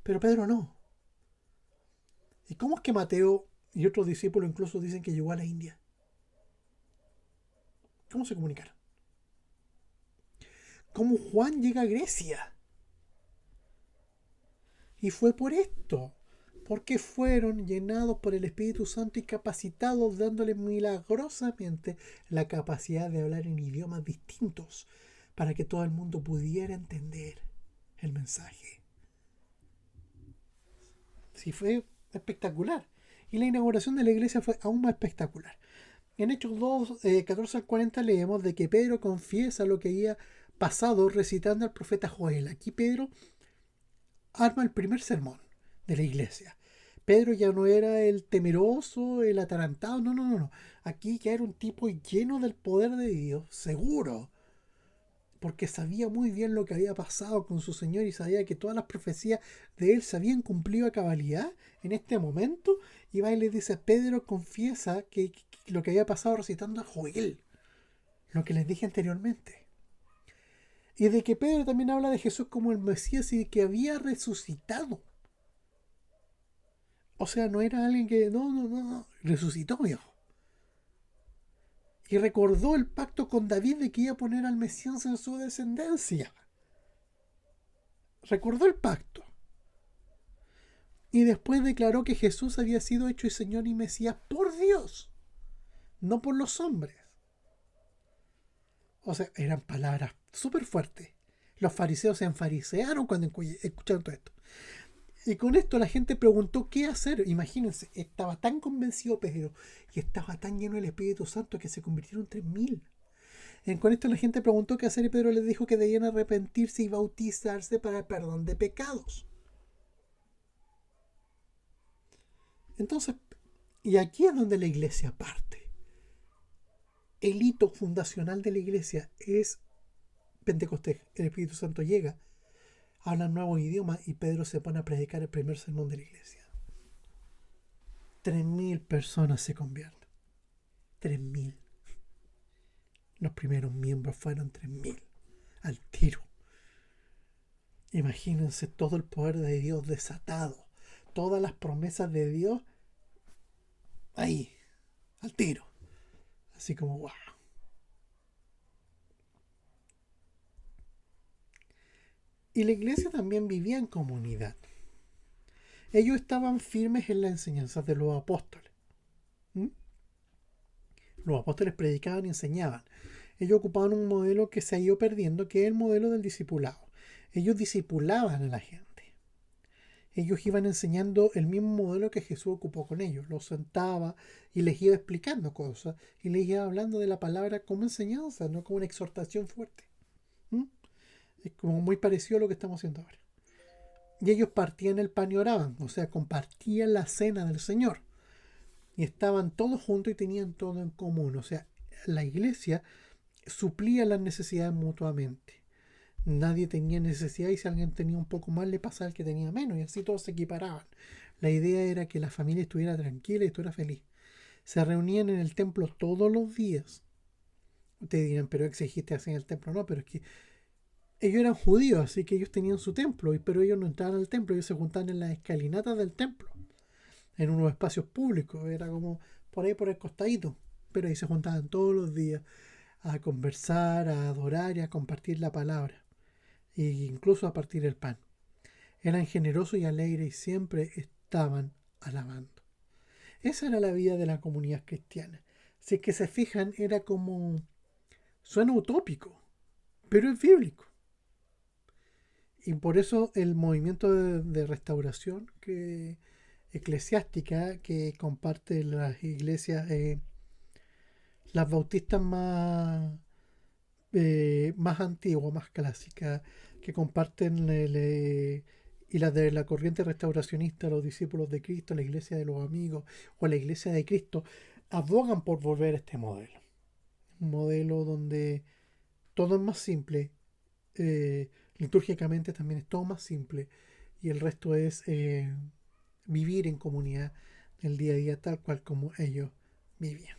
Pero Pedro no. ¿Y cómo es que Mateo y otros discípulos incluso dicen que llegó a la India? ¿Cómo se comunicaron? ¿Cómo Juan llega a Grecia? Y fue por esto, porque fueron llenados por el Espíritu Santo y capacitados, dándoles milagrosamente la capacidad de hablar en idiomas distintos, para que todo el mundo pudiera entender el mensaje. Sí, fue espectacular. Y la inauguración de la iglesia fue aún más espectacular. En Hechos 2, 14 al 40 leemos de que Pedro confiesa lo que había pasado recitando al profeta Joel. Aquí Pedro arma el primer sermón de la iglesia. Pedro ya no era el temeroso, el atarantado, no. Aquí ya era un tipo lleno del poder de Dios, seguro, porque sabía muy bien lo que había pasado con su Señor y sabía que todas las profecías de él se habían cumplido a cabalidad en este momento. Y va y le dice, Pedro confiesa que lo que había pasado recitando a Joel, lo que les dije anteriormente. Y de que Pedro también habla de Jesús como el Mesías y de que había resucitado. O sea, no era alguien que... No. Resucitó, viejo. Y recordó el pacto con David de que iba a poner al Mesías en su descendencia. Recordó el pacto. Y después declaró que Jesús había sido hecho y Señor y Mesías por Dios, no por los hombres. O sea, eran palabras súper fuertes. Los fariseos se enfarisearon cuando escucharon todo esto. Y con esto la gente preguntó qué hacer. Imagínense, estaba tan convencido Pedro y estaba tan lleno del Espíritu Santo que se convirtieron en 3000. Con esto la gente preguntó qué hacer y Pedro les dijo que debían arrepentirse y bautizarse para el perdón de pecados. Entonces, y aquí es donde la iglesia parte. El hito fundacional de la iglesia es Pentecostés. El Espíritu Santo llega, hablan nuevos idiomas y Pedro se pone a predicar el primer sermón de la iglesia. 3.000 personas se convierten. 3.000. Los primeros miembros fueron 3.000. Al tiro. Imagínense todo el poder de Dios desatado. Todas las promesas de Dios ahí, al tiro. Así como, wow. Y la iglesia también vivía en comunidad. Ellos estaban firmes en las enseñanzas de los apóstoles. ¿Mm? Los apóstoles predicaban y enseñaban. Ellos ocupaban un modelo que se ha ido perdiendo, que es el modelo del discipulado. Ellos discipulaban a la gente. Ellos iban enseñando el mismo modelo que Jesús ocupó con ellos. Los sentaba y les iba explicando cosas y les iba hablando de la palabra como enseñanza, no como una exhortación fuerte. ¿Mm? Es como muy parecido a lo que estamos haciendo ahora. Y ellos partían el pan y oraban, o sea, compartían la cena del Señor. Y estaban todos juntos y tenían todo en común. O sea, la iglesia suplía las necesidades mutuamente. Nadie tenía necesidad y si alguien tenía un poco más le pasaba al que tenía menos y así todos se equiparaban. La idea era que la familia estuviera tranquila y estuviera feliz. Se reunían en el templo todos los días. Ustedes dirán, pero exigiste así en el templo. No, pero es que ellos eran judíos, así que ellos tenían su templo, pero ellos no entraban al templo, ellos se juntaban en las escalinatas del templo, en unos espacios públicos, era como por ahí por el costadito, pero ahí se juntaban todos los días a conversar, a adorar y a compartir la palabra, e incluso a partir el pan. Eran generosos y alegres y siempre estaban alabando. Esa era la vida de la comunidad cristiana. Si es que se fijan, era como... suena utópico, pero es bíblico. Y por eso el movimiento de restauración eclesiástica que comparte las iglesias, las bautistas más antiguas, más clásicas, que comparten y las de la corriente restauracionista, los discípulos de Cristo, la iglesia de los amigos o la iglesia de Cristo, abogan por volver a este modelo. Un modelo donde todo es más simple, litúrgicamente también es todo más simple y el resto es vivir en comunidad el día a día tal cual como ellos vivían.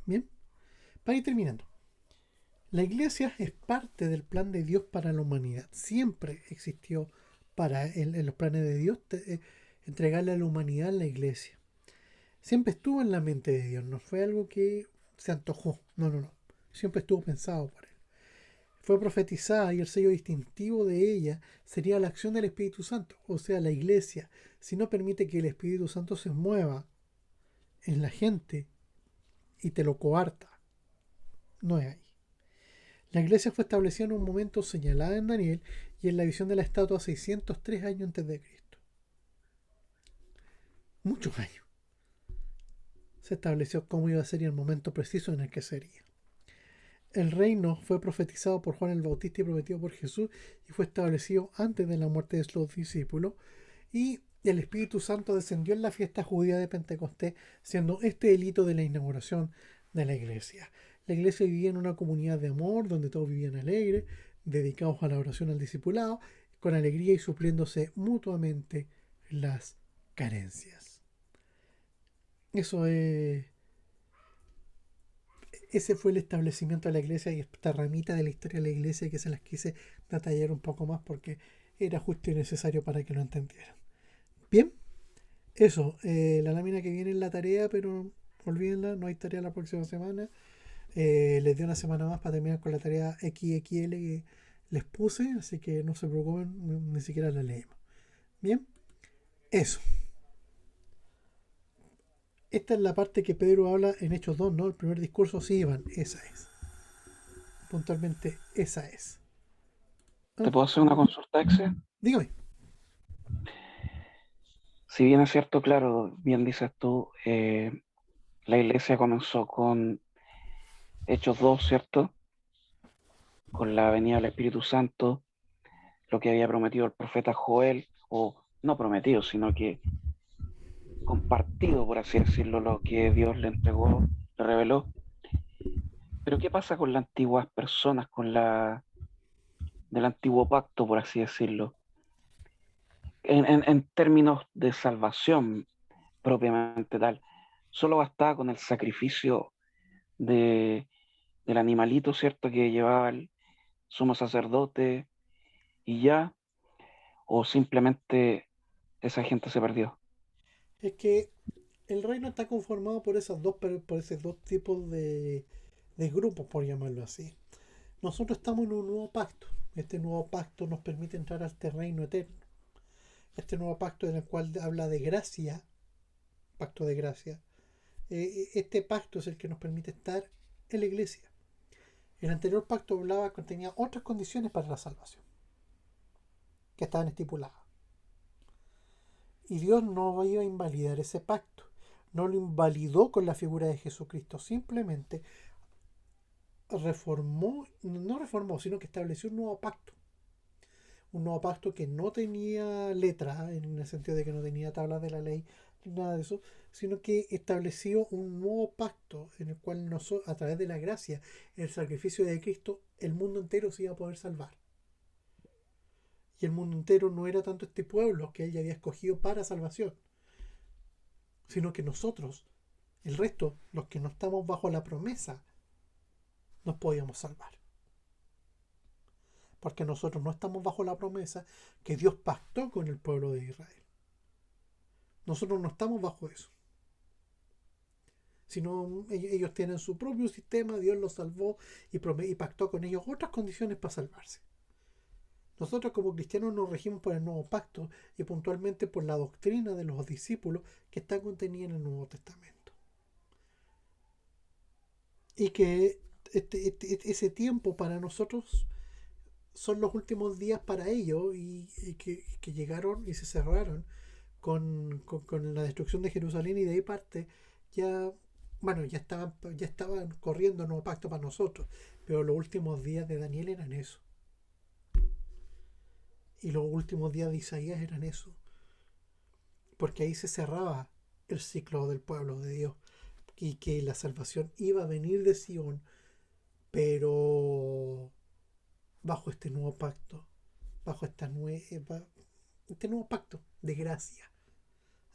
Bien, para ir terminando. La iglesia es parte del plan de Dios para la humanidad. Siempre existió en los planes de Dios entregarle a la humanidad la iglesia. Siempre estuvo en la mente de Dios. No fue algo que se antojó. No, no, no. Siempre estuvo pensado por él. Fue profetizada y el sello distintivo de ella sería la acción del Espíritu Santo. O sea, la iglesia, si no permite que el Espíritu Santo se mueva en la gente y te lo coarta, no es ahí. La iglesia fue establecida en un momento señalado en Daniel y en la visión de la estatua 603 años antes de Cristo. Muchos años. Se estableció cómo iba a ser y el momento preciso en el que sería. El reino fue profetizado por Juan el Bautista y prometido por Jesús y fue establecido antes de la muerte de sus discípulos. Y el Espíritu Santo descendió en la fiesta judía de Pentecostés, siendo este el hito de la inauguración de la iglesia. La iglesia vivía en una comunidad de amor donde todos vivían alegres, dedicados a la oración al discipulado, con alegría y supliéndose mutuamente las carencias. Ese fue el establecimiento de la iglesia y esta ramita de la historia de la iglesia que se las quise detallar un poco más porque era justo y necesario para que lo entendieran. Bien, eso, la lámina que viene en la tarea, pero olvídenla, no hay tarea la próxima semana. Les di una semana más para terminar con la tarea XXL que les puse, así que no se preocupen, ni siquiera la leemos. Bien, eso. Esta es la parte que Pedro habla en Hechos 2, ¿no? El primer discurso, sí, Iván, esa es. Puntualmente, esa es. ¿Te ¿Ah? puedo hacer una consulta, Exe? Dígame. Si bien es cierto, claro, bien dices tú, la iglesia comenzó con Hechos 2, ¿cierto? Con la venida del Espíritu Santo, lo que había prometido el profeta Joel, o no prometido, sino que compartido, por así decirlo, lo que Dios le entregó, le reveló. Pero ¿qué pasa con las antiguas personas, del antiguo pacto, por así decirlo? En términos de salvación, propiamente tal. Solo bastaba con el sacrificio de, del animalito, ¿cierto? Que llevaba el sumo sacerdote y ya, o simplemente esa gente se perdió. Es que el reino está conformado por por esos dos tipos de grupos, por llamarlo así. Nosotros estamos en un nuevo pacto. Este nuevo pacto nos permite entrar a este reino eterno. Este nuevo pacto en el cual habla de gracia, pacto de gracia. Este pacto es el que nos permite estar en la iglesia. El anterior pacto hablaba, contenía otras condiciones para la salvación, que estaban estipuladas. Y Dios no iba a invalidar ese pacto. No lo invalidó con la figura de Jesucristo. Simplemente no reformó, sino que estableció un nuevo pacto. Un nuevo pacto que no tenía letra, en el sentido de que no tenía tablas de la ley, ni nada de eso, sino que estableció un nuevo pacto en el cual nosotros, a través de la gracia, el sacrificio de Cristo, el mundo entero se iba a poder salvar. Y el mundo entero no era tanto este pueblo que él ya había escogido para salvación, sino que nosotros, el resto, los que no estamos bajo la promesa, nos podíamos salvar. Porque nosotros no estamos bajo la promesa que Dios pactó con el pueblo de Israel. Nosotros no estamos bajo eso. Sino ellos tienen su propio sistema, Dios los salvó y pactó con ellos otras condiciones para salvarse. Nosotros como cristianos nos regimos por el nuevo pacto y puntualmente por la doctrina de los discípulos que está contenida en el Nuevo Testamento. Y que ese tiempo para nosotros son los últimos días para ellos y que llegaron y se cerraron con la destrucción de Jerusalén y de ahí parte ya, bueno, ya estaban corriendo el nuevo pacto para nosotros, pero los últimos días de Daniel eran eso. Y los últimos días de Isaías eran eso. Porque ahí se cerraba el ciclo del pueblo de Dios y que la salvación iba a venir de Sion, pero bajo este nuevo pacto, bajo este nuevo pacto de gracia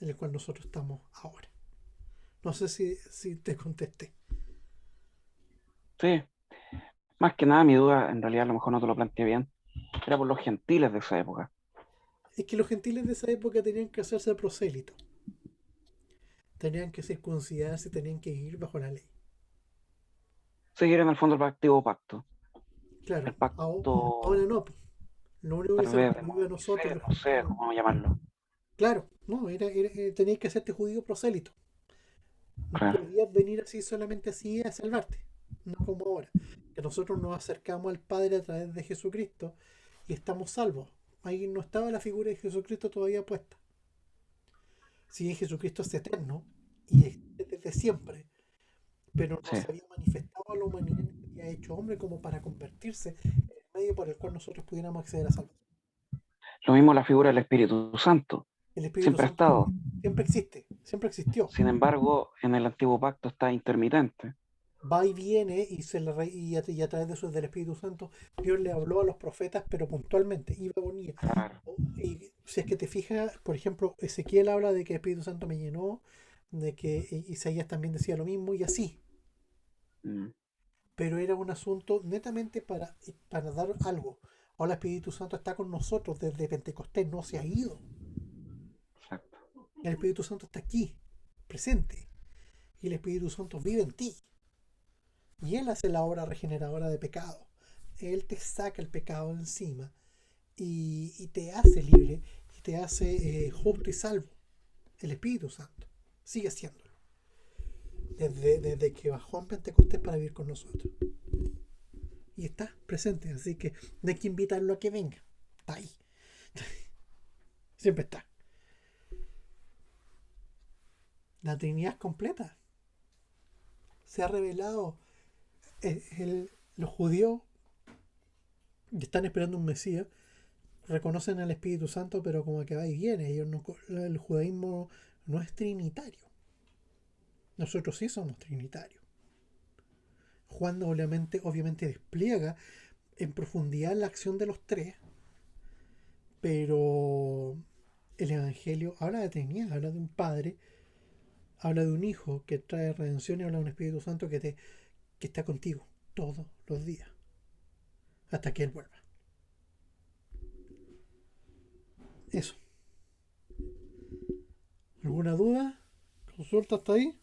en el cual nosotros estamos ahora. No sé si te contesté. Sí, más que nada mi duda, en realidad a lo mejor no te lo planteé bien, era por los gentiles de esa época. Es que los gentiles de esa época tenían que hacerse prosélitos, tenían que circuncidarse, tenían que ir bajo la ley. Seguir en el fondo el activo pacto. Claro, El pacto, ahora no. Lo único que tal se nos vez de prohíbe a nosotros, Moisés, los no sé gentiles, cómo llamarlo. claro, no, tenías que hacerte judío prosélito. No Claro, podías venir así solamente así a salvarte, no como ahora, que nosotros nos acercamos al Padre a través de Jesucristo y estamos salvos. Ahí no estaba la figura de Jesucristo todavía puesta. Si bien Jesucristo es eterno y existe desde siempre, pero no sí. se había manifestado a la humanidad ni se había hecho hombre como para convertirse en el medio por el cual nosotros pudiéramos acceder a salvación. Lo mismo la figura del Espíritu Santo. El Espíritu Siempre ha Santo estado. siempre existe, siempre existió. Sin embargo, en el antiguo pacto está intermitente. Va y viene y a través de eso del Espíritu Santo Dios le habló a los profetas, pero puntualmente iba y venía. Claro. Y si es que te fijas, por ejemplo, Ezequiel habla de que el Espíritu Santo me llenó, de que Isaías también decía lo mismo y así. Mm, Pero era un asunto netamente para dar algo. Ahora el Espíritu Santo está con nosotros desde Pentecostés, no se ha ido. exacto. El Espíritu Santo está aquí, presente. Y el Espíritu Santo vive en ti. Y Él hace la obra regeneradora de pecado. Él te saca el pecado de encima y te hace libre y te hace justo y salvo. El Espíritu Santo sigue haciéndolo. Desde que bajó en Pentecostés para vivir con nosotros. Y está presente, así que no hay que invitarlo a que venga. Está ahí. Siempre está. La Trinidad es completa. Se ha revelado. Los judíos que están esperando un Mesías reconocen al Espíritu Santo, pero como que va y viene. El judaísmo no es trinitario. Nosotros sí somos trinitarios. Juan obviamente despliega en profundidad la acción de los tres, pero el Evangelio habla de Trinidad, habla de un Padre habla de un hijo que trae redención y habla de un Espíritu Santo que está contigo todos los días, hasta que Él vuelva. Eso. ¿Alguna duda? ¿Consulta hasta ahí?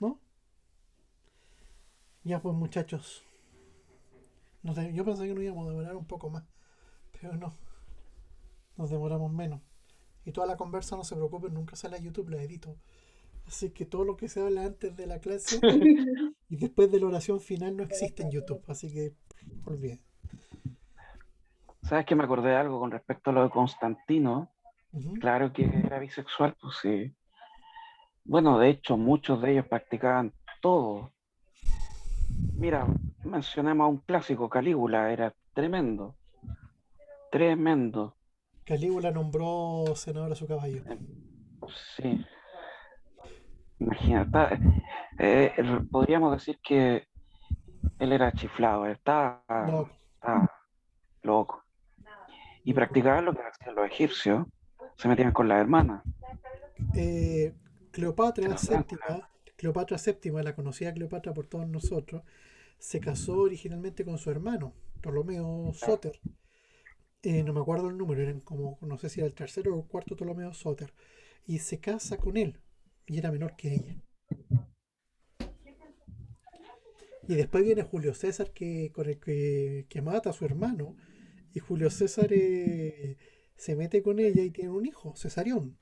¿No? Ya pues muchachos. Yo pensé que nos íbamos a demorar un poco más, pero no, nos demoramos menos. Y toda la conversa, no se preocupen, nunca sale a YouTube, la edito. Así que todo lo que se habla antes de la clase y después de la oración final no existe en YouTube. Así que olviden. ¿Sabes que me acordé de algo con respecto a lo de Constantino? Ujú. Claro que era bisexual, pues sí. Bueno, de hecho, muchos de ellos practicaban todo. Mira, mencionemos a un clásico, Calígula, era tremendo, tremendo. Calígula nombró senador a su caballo. Eh, Sí, imagínate. Podríamos decir que él era chiflado, Loco, estaba loco. Y loco. practicaba lo que hacían los egipcios, se metían con las hermanas. Eh, Se Cleopatra los daban con las séptima, Cleopatra séptima, la conocida Cleopatra por todos nosotros, se casó originalmente con su hermano, Ptolomeo Soter. No me acuerdo el número, eran como, no sé si era el tercero o el cuarto Ptolomeo Soter. Y se casa con él, y era menor que ella. Y después viene Julio César con el que mata a su hermano. Y Julio César se mete con ella y tiene un hijo, Cesarión.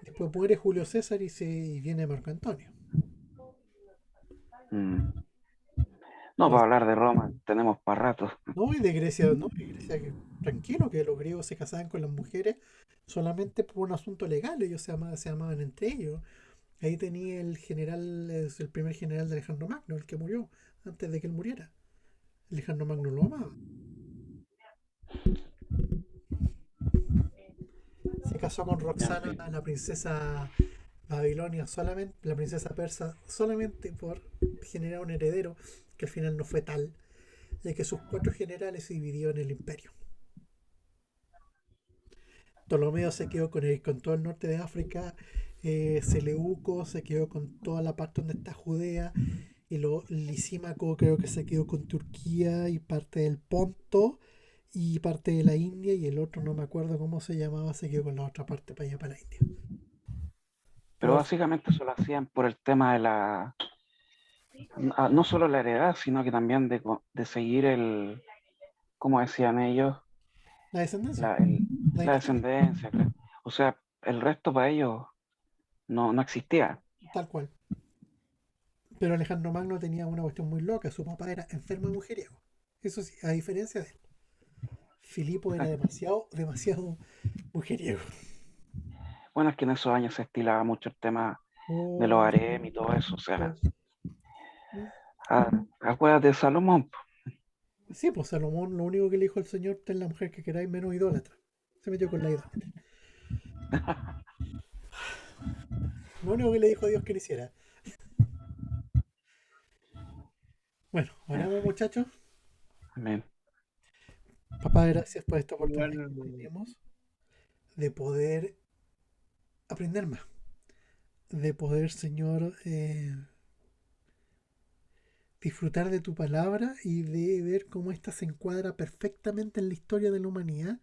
Después muere Julio César y viene Marco Antonio. Mm. No, No, para hablar de Roma tenemos para rato. no, y de Grecia, no, de Grecia tranquilo, que los griegos se casaban con las mujeres solamente por un asunto legal, ellos se amaban entre ellos. Ahí tenía el general, es el primer general de Alejandro Magno, el que murió antes de que él muriera. Alejandro Magno lo amaba. Se casó con En Roxana, fin. la princesa Babilonia, solamente, la princesa persa, solamente por generar un heredero, que al final no fue tal, ya que sus cuatro generales se dividieron el imperio. Ptolomeo se quedó con todo el norte de África, Seleuco se quedó con toda la parte donde está Judea, y Lisímaco creo que se quedó con Turquía y parte del Ponto y parte de la India, y el otro no me acuerdo cómo se llamaba, se quedó con la otra parte para allá para la India. Pero Pero básicamente eso lo hacían por el tema de no solo la heredad, sino que también de seguir como decían ellos, la descendencia, la, el- la la dinastía, descendencia. O sea, el resto para ellos no existía. tal cual. Pero Alejandro Magno tenía una cuestión muy loca, su papá era enfermo y mujeriego. Eso sí, a diferencia de él. Filipo era demasiado, demasiado mujeriego. Bueno, es que en esos años se estilaba mucho el tema de los Oh, harem y todo eso. O sea, todo. acuérdate de Salomón. Sí, pues Salomón lo único que le dijo al Señor, ten la mujer que queráis menos idólatra. Se metió con la idólatra. Lo único que le dijo a Dios que no hiciera. Bueno, En oramos fin, muchachos. amén. Papá, gracias por esta oportunidad Igual, que tenemos de poder aprender más. De poder, Señor, disfrutar de tu palabra y de ver cómo ésta se encuadra perfectamente en la historia de la humanidad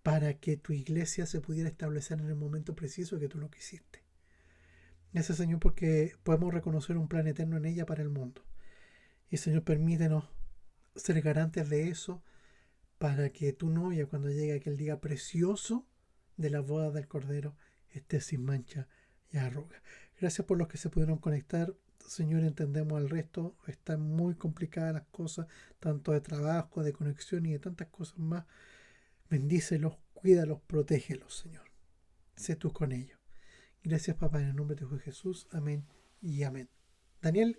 para que tu iglesia se pudiera establecer en el momento preciso que tú lo quisiste. Gracias, Señor, porque podemos reconocer un plan eterno en ella para el mundo. Y, Señor, permítenos ser garantes de eso para que tu novia, cuando llegue aquel día precioso de la boda del Cordero, esté sin mancha y arruga. Gracias por los que se pudieron conectar. Señor, entendemos al resto. Están muy complicadas las cosas, tanto de trabajo, de conexión y de tantas cosas más. Bendícelos, cuídalos, protégelos, Señor. Sé tú con ellos. Gracias, papá, en el nombre de Jesús. Amén y amén. Daniel,